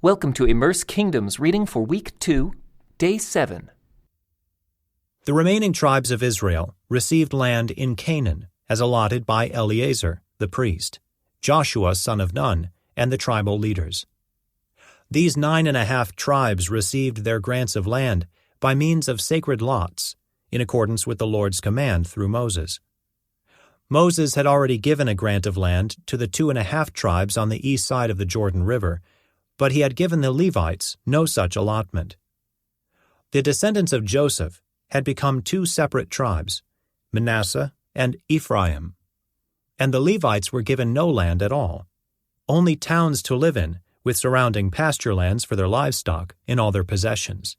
Welcome to Immerse Kingdom's reading for Week 2, Day 7. The remaining tribes of Israel received land in Canaan as allotted by Eleazar, the priest, Joshua son of Nun, and the tribal leaders. These 9.5 tribes received their grants of land by means of sacred lots, in accordance with the Lord's command through Moses. Moses had already given a grant of land to the 2.5 tribes on the east side of the Jordan River, but he had given the Levites no such allotment. The descendants of Joseph had become 2 separate tribes, Manasseh and Ephraim, and the Levites were given no land at all, only towns to live in with surrounding pasture lands for their livestock in all their possessions.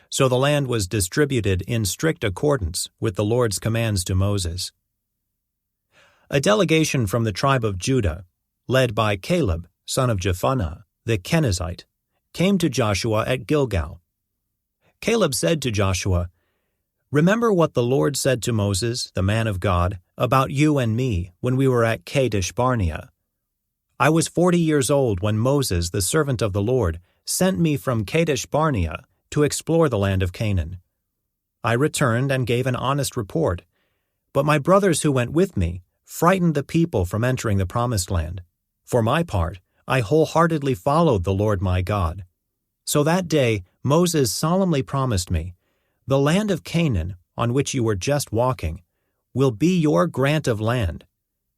So the land was distributed in strict accordance with the Lord's commands to Moses. A delegation from the tribe of Judah, led by Caleb, son of Jephunneh, the Kenizzite, came to Joshua at Gilgal. Caleb said to Joshua, "Remember what the Lord said to Moses, the man of God, about you and me when we were at Kadesh Barnea. I was 40 years old when Moses, the servant of the Lord, sent me from Kadesh Barnea to explore the land of Canaan. I returned and gave an honest report, but my brothers who went with me frightened the people from entering the promised land. For my part, I wholeheartedly followed the Lord my God. So that day Moses solemnly promised me, 'The land of Canaan, on which you were just walking, will be your grant of land,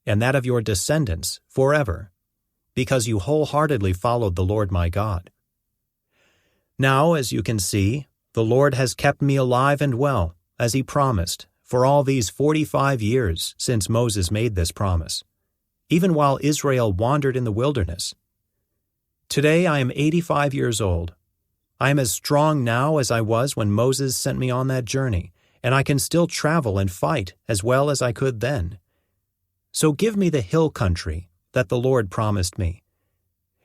and that of your descendants forever, because you wholeheartedly followed the Lord my God.' Now, as you can see, the Lord has kept me alive and well, as he promised, for all these 45 years since Moses made this promise, even while Israel wandered in the wilderness. Today I am 85 years old. I am as strong now as I was when Moses sent me on that journey, and I can still travel and fight as well as I could then. So give me the hill country that the Lord promised me.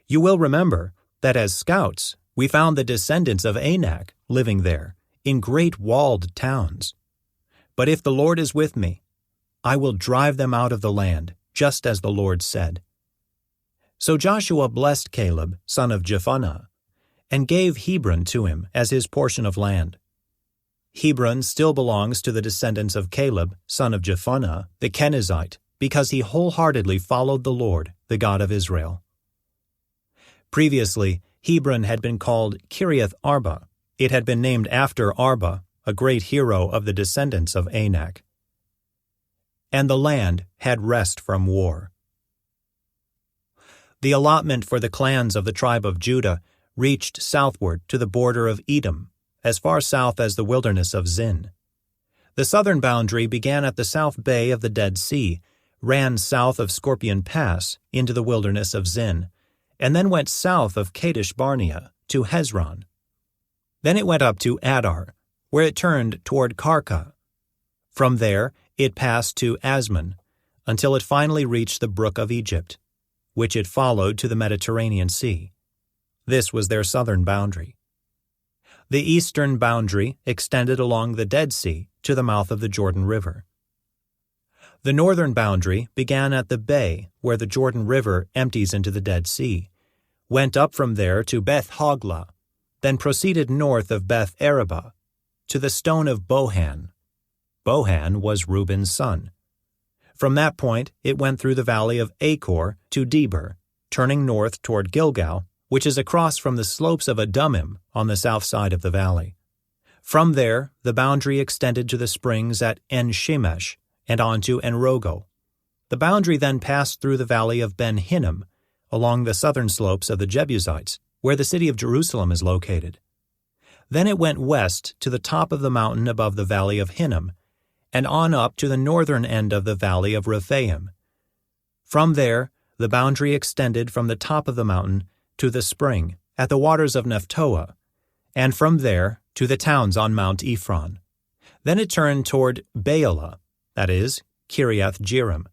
You will remember that as scouts we found the descendants of Anak living there, in great walled towns. But if the Lord is with me, I will drive them out of the land, just as the Lord said." So Joshua blessed Caleb, son of Jephunneh, and gave Hebron to him as his portion of land. Hebron still belongs to the descendants of Caleb, son of Jephunneh, the Kenizzite, because he wholeheartedly followed the Lord, the God of Israel. Previously, Hebron had been called Kiriath Arba. It had been named after Arba, a great hero of the descendants of Anak. And the land had rest from war. The allotment for the clans of the tribe of Judah reached southward to the border of Edom, as far south as the wilderness of Zin. The southern boundary began at the south bay of the Dead Sea, ran south of Scorpion Pass into the wilderness of Zin, and then went south of Kadesh Barnea to Hezron. Then it went up to Adar, where it turned toward Karka. From there it passed to Asmon, until it finally reached the brook of Egypt, which it followed to the Mediterranean Sea. This was their southern boundary. The eastern boundary extended along the Dead Sea to the mouth of the Jordan River. The northern boundary began at the bay where the Jordan River empties into the Dead Sea, went up from there to Beth Hoglah, then proceeded north of Beth Arabah to the stone of Bohan. Bohan was Reuben's son. From that point it went through the valley of Achor to Debir, turning north toward Gilgal, which is across from the slopes of Adumim on the south side of the valley. From there the boundary extended to the springs at En-Shemesh and on to En-Rogel. The boundary then passed through the valley of Ben-Hinnom, along the southern slopes of the Jebusites, where the city of Jerusalem is located. Then it went west to the top of the mountain above the valley of Hinnom, and on up to the northern end of the valley of Rephaim. From there, the boundary extended from the top of the mountain to the spring at the waters of Nephtoah, and from there to the towns on Mount Ephron. Then it turned toward Baalah, that is, Kiriath Jearim.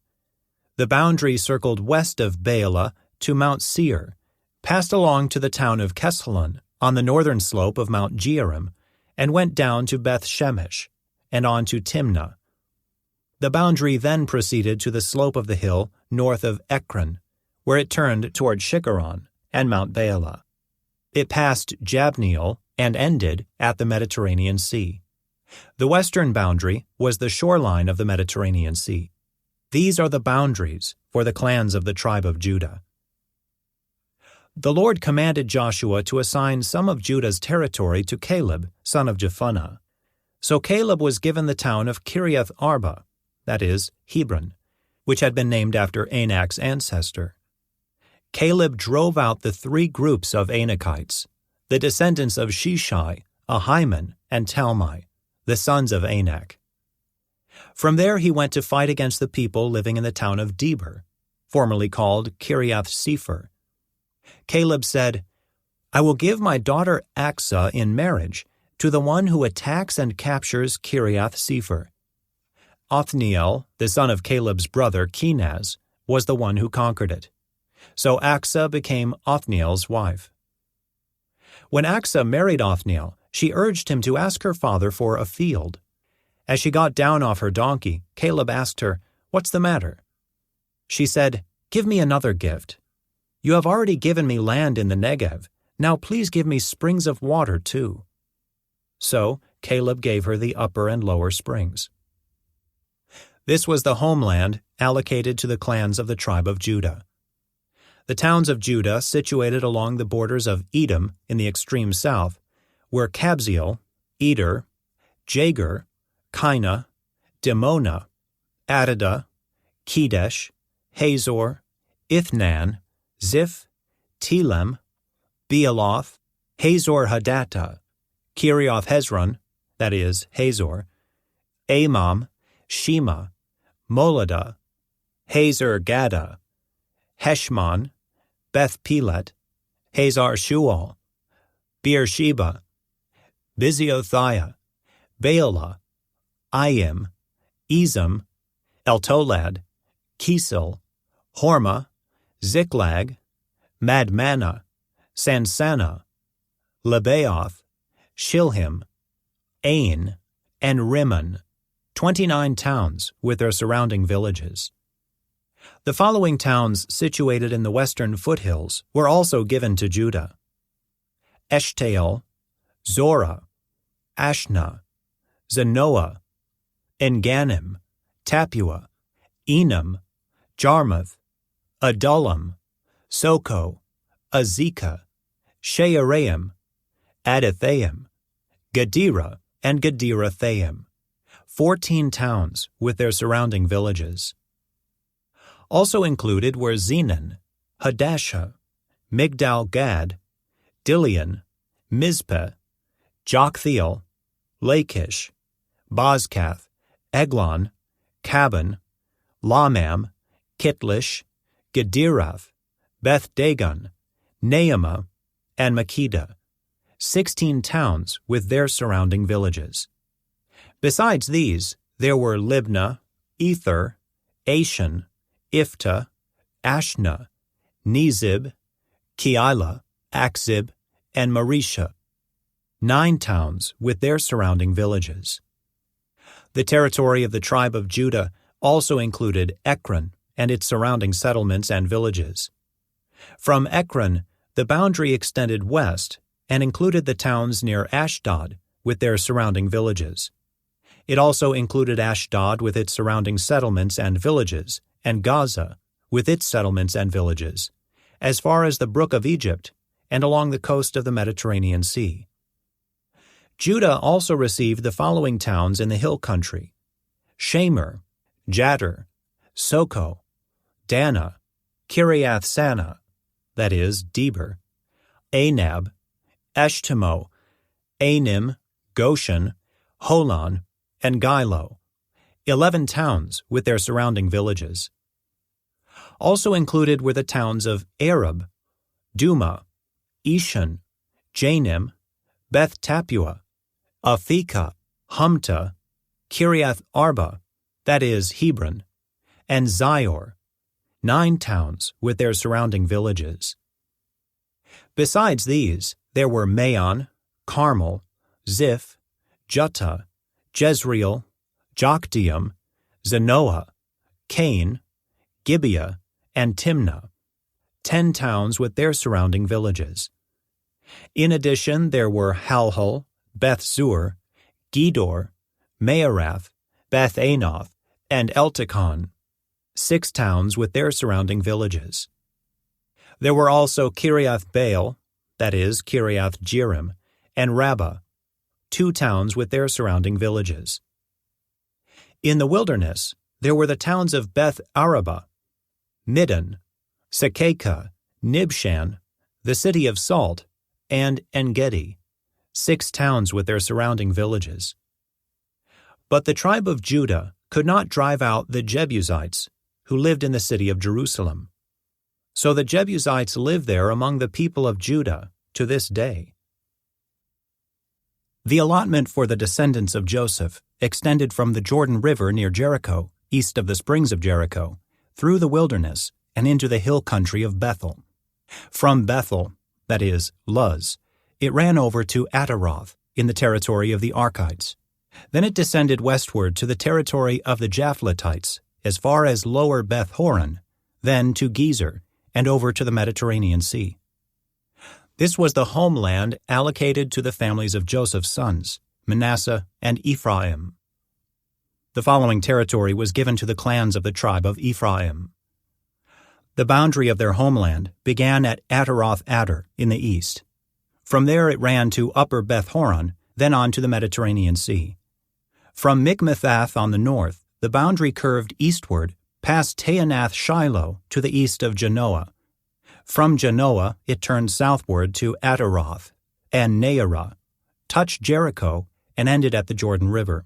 The boundary circled west of Baalah to Mount Seir, passed along to the town of Keshalon on the northern slope of Mount Jearim, and went down to Beth Shemesh, and on to Timnah. The boundary then proceeded to the slope of the hill north of Ekron, where it turned toward Shikkeron and Mount Baalah. It passed Jabneel and ended at the Mediterranean Sea. The western boundary was the shoreline of the Mediterranean Sea. These are the boundaries for the clans of the tribe of Judah. The Lord commanded Joshua to assign some of Judah's territory to Caleb, son of Jephunneh. So Caleb was given the town of Kiriath Arba, that is, Hebron, which had been named after Anak's ancestor. Caleb drove out the 3 groups of Anakites, the descendants of Sheshai, Ahiman, and Talmai, the sons of Anak. From there he went to fight against the people living in the town of Deber, formerly called Kiriath Sepher. Caleb said, "I will give my daughter Aksah in marriage to the one who attacks and captures Kiriath Sepher." Othniel, the son of Caleb's brother Kenaz, was the one who conquered it. So Aksah became Othniel's wife. When Aksah married Othniel, she urged him to ask her father for a field. As she got down off her donkey, Caleb asked her, "What's the matter?" She said, "Give me another gift. You have already given me land in the Negev. Now please give me springs of water too." So Caleb gave her the upper and lower springs. This was the homeland allocated to the clans of the tribe of Judah. The towns of Judah situated along the borders of Edom in the extreme south were Kabzeel, Eder, Jagur, Kinah, Dimona, Adadah, Kedesh, Hazor, Ithnan, Ziph, Telem, Bealoth, Hazor Hadattah, Kirioth Hezron, that is, Hazor, Amam, Shema, Moladah, Hazar Gaddah, Heshmon, Beth Pelet, Hazar Shual, Beersheba, Biziothia, Baalah, Ayim, Ezem, Eltolad, Kisel, Hormah, Ziklag, Madmanah, Sansannah, Lebaoth, Shilhim, Ain, and Rimmon, 29 towns with their surrounding villages. The following towns situated in the western foothills were also given to Judah: Eshtaol, Zorah, Ashna, Zanoah, Enganim, Tapua, Enam, Jarmuth, Adullam, Soko, Azekah, Shearaim, Adathaim, Gadira, and Gadirathaim, 14 towns with their surrounding villages. Also included were Zenon, Hadashah, Migdal-Gad, Dilion, Mizpeh, Joktheel, Lachish, Bozkath, Eglon, Caban, Lamam, Kitlish, Gedirath, Beth-Dagon, Naamah, and Makkedah, 16 towns with their surrounding villages. Besides these, there were Libnah, Ether, Ashan, Iftah, Ashna, Nezib, Keilah, Akzib, and Maresha, 9 towns with their surrounding villages. The territory of the tribe of Judah also included Ekron and its surrounding settlements and villages. From Ekron, the boundary extended west and included the towns near Ashdod with their surrounding villages. It also included Ashdod with its surrounding settlements and villages, and Gaza with its settlements and villages, as far as the brook of Egypt and along the coast of the Mediterranean Sea. Judah also received the following towns in the hill country: Shamer, Jattir, Soko, Dana, Kiriath Sanah, that is, Deber, Anab, Eshtemoh, Anim, Goshen, Holon, and Gilo, 11 towns with their surrounding villages. Also included were the towns of Arab, Duma, Eshan, Janim, Beth Tapua, Aphekah, Humta, Kiriath Arba, that is, Hebron, and Zior, 9 towns with their surrounding villages. Besides these, there were Maon, Carmel, Ziph, Juttah, Jezreel, Jokdeam, Zanoah, Cain, Gibeah, and Timnah, 10 towns with their surrounding villages. In addition, there were Halhul, Beth-zur, Gedor, Maarath, Beth-Anoth, and Eltekon, 6 towns with their surrounding villages. There were also Kiriath-Baal, that is, Kiriath-Jearim, and Rabbah, 2 towns with their surrounding villages. In the wilderness, there were the towns of Beth-Arabah, Middon, Sekeka, Nibshan, the city of Salt, and En-Gedi, 6 towns with their surrounding villages. But the tribe of Judah could not drive out the Jebusites, who lived in the city of Jerusalem. So the Jebusites live there among the people of Judah to this day. The allotment for the descendants of Joseph extended from the Jordan River near Jericho, east of the springs of Jericho, through the wilderness and into the hill country of Bethel. From Bethel, that is, Luz, it ran over to Ataroth in the territory of the Archites. Then it descended westward to the territory of the Japhletites as far as lower Beth-horon, then to Gezer, and over to the Mediterranean Sea. This was the homeland allocated to the families of Joseph's sons, Manasseh and Ephraim. The following territory was given to the clans of the tribe of Ephraim. The boundary of their homeland began at Ataroth-Adar in the east. From there it ran to upper Beth-horon, then on to the Mediterranean Sea. From Mikmethath on the north, the boundary curved eastward past Taanath-Shiloh to the east of Janoah. From Janoah, it turned southward to Ataroth and Naarah, touched Jericho, and ended at the Jordan River.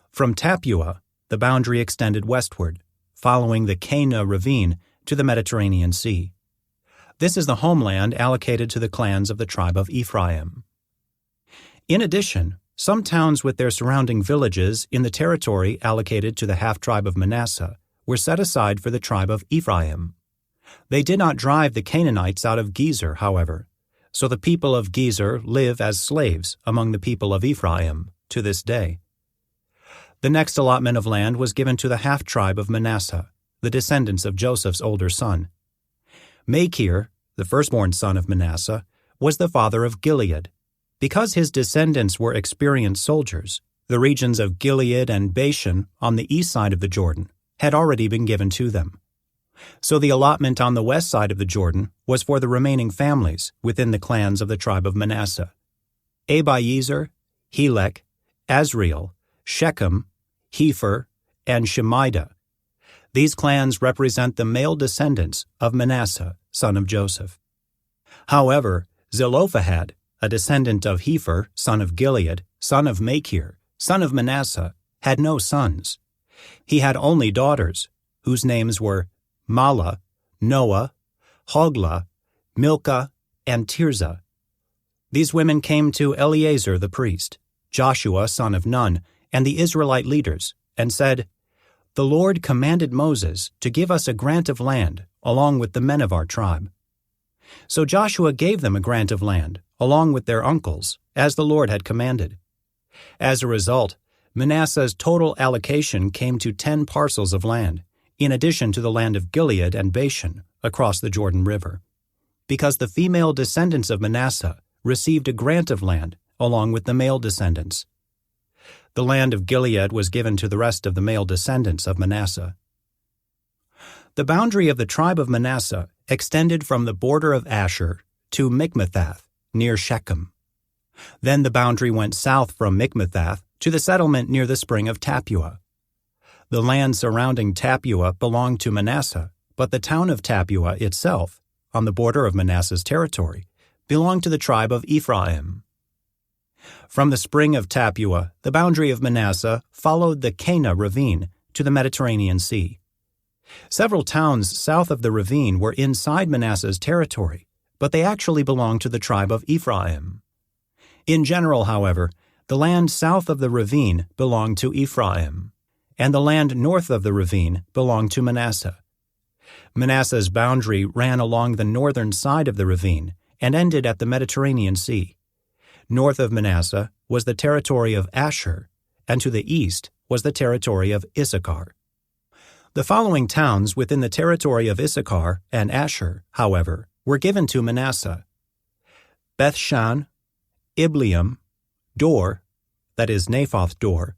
From Tappuah, the boundary extended westward, following the Cana ravine to the Mediterranean Sea. This is the homeland allocated to the clans of the tribe of Ephraim. In addition, some towns with their surrounding villages in the territory allocated to the half-tribe of Manasseh were set aside for the tribe of Ephraim. They did not drive the Canaanites out of Gezer, however, so the people of Gezer live as slaves among the people of Ephraim to this day. The next allotment of land was given to the half-tribe of Manasseh, the descendants of Joseph's older son. Machir, the firstborn son of Manasseh, was the father of Gilead. Because his descendants were experienced soldiers, the regions of Gilead and Bashan on the east side of the Jordan had already been given to them. So the allotment on the west side of the Jordan was for the remaining families within the clans of the tribe of Manasseh: Abiezer, Helek, Azriel, Shechem, Hepher, and Shemida. These clans represent the male descendants of Manasseh, son of Joseph. However, Zelophehad, a descendant of Hepher, son of Gilead, son of Machir, son of Manasseh, had no sons. He had only daughters, whose names were Mahlah, Noah, Hoglah, Milcah, and Tirzah. These women came to Eleazar the priest, Joshua son of Nun, and the Israelite leaders, and said, "The Lord commanded Moses to give us a grant of land along with the men of our tribe." So Joshua gave them a grant of land along with their uncles, as the Lord had commanded. As a result, Manasseh's total allocation came to 10 parcels of land, in addition to the land of Gilead and Bashan across the Jordan River, because the female descendants of Manasseh received a grant of land along with the male descendants. The land of Gilead was given to the rest of the male descendants of Manasseh. The boundary of the tribe of Manasseh extended from the border of Asher to Mikmethath, near Shechem. Then the boundary went south from Mikmethath to the settlement near the spring of Tappuah. The land surrounding Tappuah belonged to Manasseh, but the town of Tappuah itself, on the border of Manasseh's territory, belonged to the tribe of Ephraim. From the spring of Tappuah, the boundary of Manasseh followed the Cana ravine to the Mediterranean Sea. Several towns south of the ravine were inside Manasseh's territory, but they actually belonged to the tribe of Ephraim. In general, however, the land south of the ravine belonged to Ephraim, and the land north of the ravine belonged to Manasseh. Manasseh's boundary ran along the northern side of the ravine and ended at the Mediterranean Sea. North of Manasseh was the territory of Asher, and to the east was the territory of Issachar. The following towns within the territory of Issachar and Asher, however, were given to Manasseh: Beth-shan, Ibleam, Dor, that is Naphoth Dor,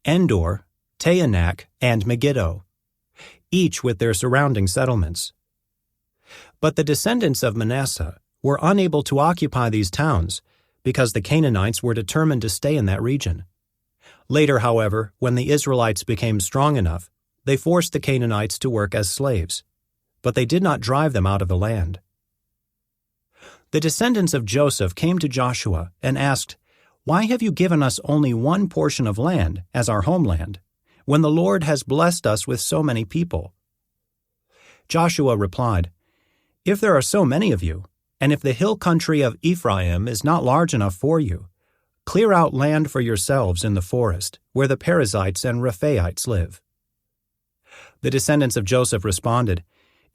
Endor, Taanach, and Megiddo, each with their surrounding settlements. But the descendants of Manasseh were unable to occupy these towns because the Canaanites were determined to stay in that region. Later, however, when the Israelites became strong enough, they forced the Canaanites to work as slaves, but they did not drive them out of the land. The descendants of Joseph came to Joshua and asked, "Why have you given us only one portion of land as our homeland, when the Lord has blessed us with so many people?" Joshua replied, "If there are so many of you, and if the hill country of Ephraim is not large enough for you, clear out land for yourselves in the forest, where the Perizzites and Rephaites live." The descendants of Joseph responded,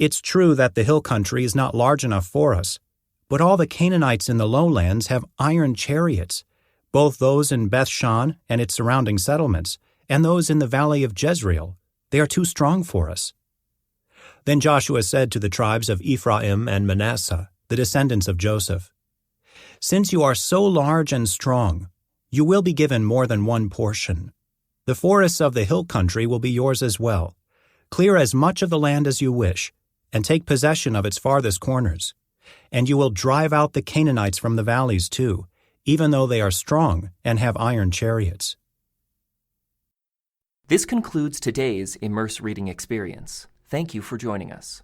"It's true that the hill country is not large enough for us, but all the Canaanites in the lowlands have iron chariots, both those in Beth-shan and its surrounding settlements, and those in the valley of Jezreel. They are too strong for us." Then Joshua said to the tribes of Ephraim and Manasseh, the descendants of Joseph, "Since you are so large and strong, you will be given more than one portion. The forests of the hill country will be yours as well. Clear as much of the land as you wish, and take possession of its farthest corners. And you will drive out the Canaanites from the valleys too, even though they are strong and have iron chariots." This concludes today's Immerse reading experience. Thank you for joining us.